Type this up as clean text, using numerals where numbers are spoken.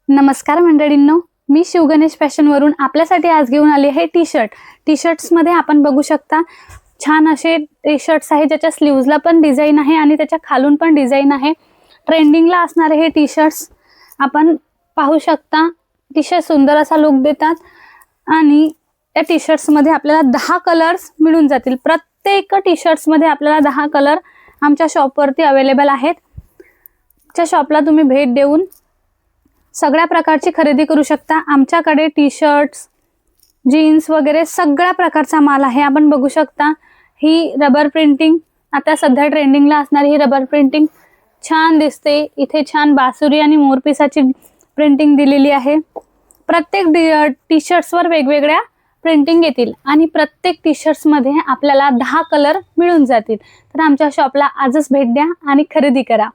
नमस्कार मंडळींनो, मी शिवगणेश फॅशन वरून आपल्यासाठी आज घेऊन आली आहे टी शर्ट्स मध्ये आपण बघू शकता छान असे टी शर्ट्स आहे ज्याच्या स्लीव्हजला पण डिझाइन आहे आणि त्याच्या खालून पण डिझाइन आहे। ट्रेंडिंगला असणारे हे टी शर्ट्स आपण पाहू शकता। अतिशय सुंदर असा लुक देतात आणि या टी शर्ट्स मध्ये आपल्याला 10 कलर्स मिळून जातील। प्रत्येक टी शर्ट्स मध्ये आपल्याला 10 कलर आमच्या शॉपवरती अवेलेबल आहेत। त्या शॉपला तुम्ही भेट देऊन सगळ्या प्रकारची खरेदी करू शकता। आमच्याकडे टी शर्ट्स, जीन्स वगैरे सगळ्या प्रकारचा माल आहे। आपण बघू शकता ही रबर प्रिंटिंग, आता सध्या ट्रेंडिंगला असणारी ही रबर प्रिंटिंग छान दिसते। इथे छान बासुरी आणि मोरपिसाची प्रिंटिंग दिलेली आहे। प्रत्येक टी शर्ट्स वर वेगवेगळ्या प्रिंटिंग येतील आणि प्रत्येक टी शर्ट्स मध्ये आपल्याला 10 कलर मिळून जातील। तर आमच्या शॉपला आजच भेट द्या आणि खरेदी करा।